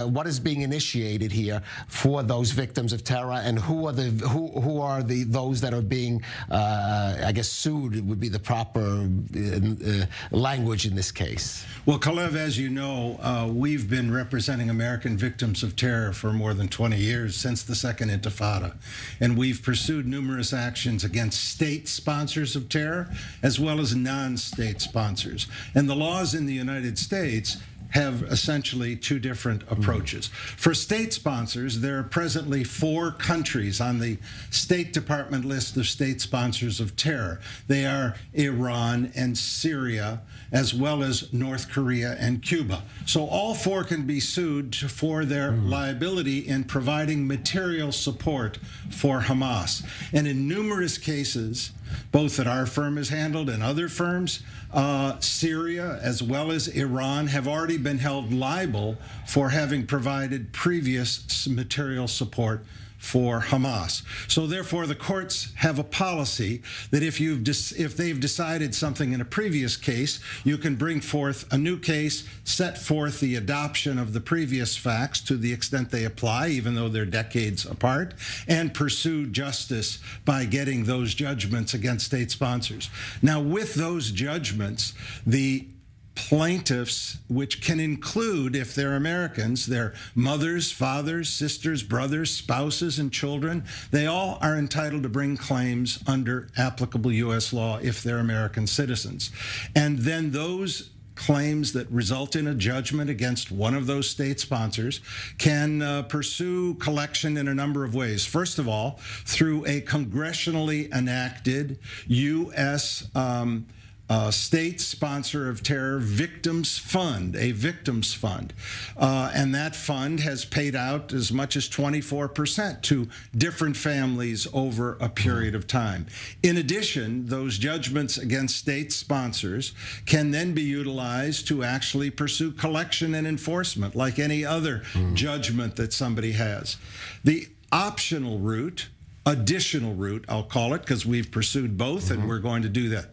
what is being initiated here for those victims of terror, and who are those that are being, I guess, sued would be the proper language in this case? Well, Calev, as you know, we've been representing American victims of terror for more than 20 years, since the Second Intifada. And we've pursued numerous actions against state sponsors of terror, as well as non-state sponsors. And the laws in the United States have essentially two different approaches. For state sponsors, there are presently 4 countries on the State Department list of state sponsors of terror. They are Iran and Syria, as well as North Korea and Cuba. So all 4 can be sued for their liability in providing material support for Hamas. And in numerous cases, both that our firm has handled and other firms, Syria as well as Iran have already been held liable for having provided previous material support for Hamas. So therefore, the courts have a policy that if they've decided something in a previous case, you can bring forth a new case, set forth the adoption of the previous facts to the extent they apply, even though they're decades apart, and pursue justice by getting those judgments against state sponsors. Now, with those judgments, the plaintiffs, which can include, if they're Americans, their mothers, fathers, sisters, brothers, spouses, and children, they all are entitled to bring claims under applicable U.S. law if they're American citizens. And then those claims that result in a judgment against one of those state sponsors can pursue collection in a number of ways. First of all, through a congressionally enacted U.S. State sponsor of terror victims fund, a victims fund. And that fund has paid out as much as 24% to different families over a period of time. In addition, those judgments against state sponsors can then be utilized to actually pursue collection and enforcement, like any other judgment that somebody has. The optional route, additional route, I'll call it, because we've pursued both, and we're going to do that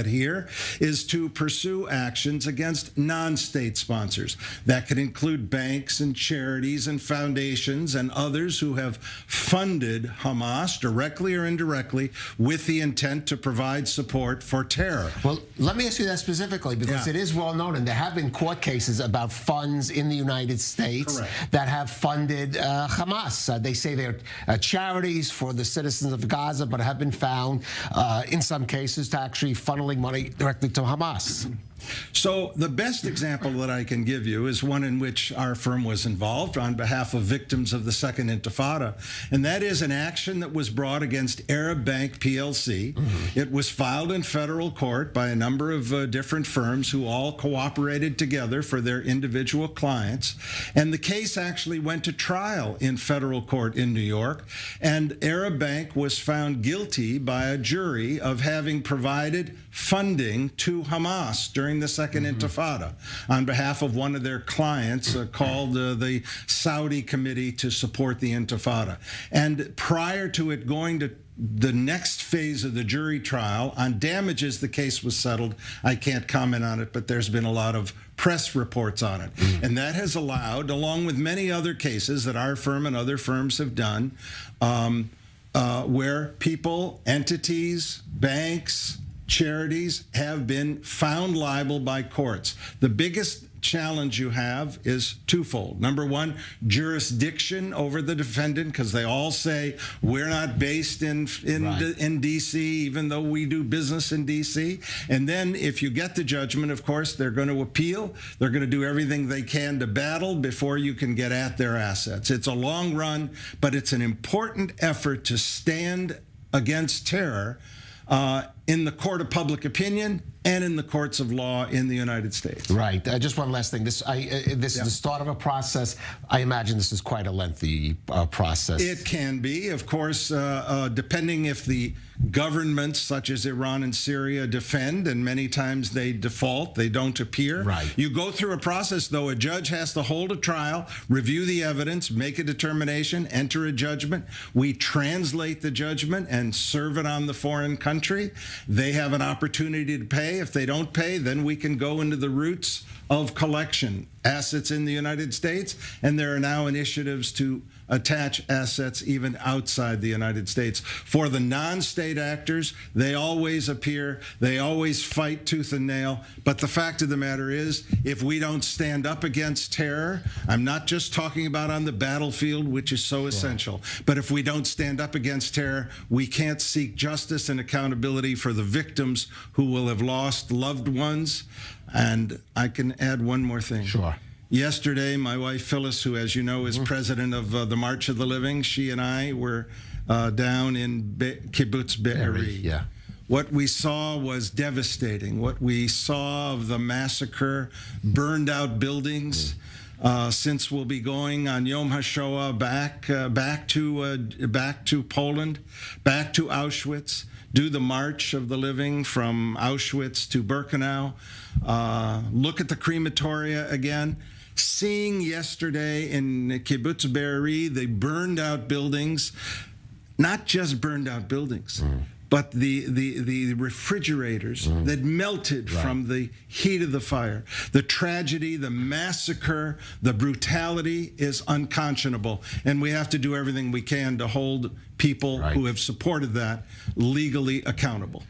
here, is to pursue actions against non-state sponsors. That could include banks and charities and foundations and others who have funded Hamas directly or indirectly with the intent to provide support for terror. Well, let me ask you that specifically, because it is well known, and there have been court cases about funds in the United States that have funded Hamas. They say they're charities for the citizens of Gaza, but have been found in some cases to actually funneling money directly to Hamas. So the best example that I can give you is one in which our firm was involved on behalf of victims of the Second Intifada, and that is an action that was brought against Arab Bank PLC. It was filed in federal court by a number of different firms who all cooperated together for their individual clients, and the case actually went to trial in federal court in New York, and Arab Bank was found guilty by a jury of having provided funding to Hamas during the Second Intifada on behalf of one of their clients called the Saudi Committee to Support the Intifada. And prior to it going to the next phase of the jury trial on damages, the case was settled. I can't comment on it, but there's been a lot of press reports on it. And that has allowed, along with many other cases that our firm and other firms have done, where people, entities, banks, charities have been found liable by courts. The biggest challenge you have is twofold. Number one, jurisdiction over the defendant, because they all say we're not based in D.C., even though we do business in D.C. And then if you get the judgment, of course, they're going to appeal. They're going to do everything they can to battle before you can get at their assets. It's a long run, but it's an important effort to stand against terror in the court of public opinion and in the courts of law in the United States. Right. Just one last thing. This is the start of a process. I imagine this is quite a lengthy process. It can be, of course, depending if the governments such as Iran and Syria defend, and many times they default, they don't appear. Right. You go through a process, though. A judge has to hold a trial, review the evidence, make a determination, enter a judgment. We translate the judgment and serve it on the foreign country. They have an opportunity to pay. If they don't pay, then we can go into the roots of collection assets in the United States, and there are now initiatives to attach assets even outside the United States. For the non-state actors, they always appear, they always fight tooth and nail, but the fact of the matter is, if we don't stand up against terror, I'm not just talking about on the battlefield, which is so essential, but if we don't stand up against terror, we can't seek justice and accountability for the victims who will have lost loved ones. And I can add one more thing. Sure. Yesterday, my wife Phyllis, who, as you know, is president of the March of the Living, she and I were down in Kibbutz Be'eri. Yeah. What we saw was devastating. What we saw of the massacre, burned out buildings. Since we'll be going on Yom HaShoah back to Poland, back to Auschwitz, do the March of the Living from Auschwitz to Birkenau, look at the crematoria again. Seeing yesterday in Kibbutz Be'eri, the burned out buildings, not just burned out buildings, but the refrigerators that melted from the heat of the fire. The tragedy, the massacre, the brutality is unconscionable. And we have to do everything we can to hold people who have supported that legally accountable.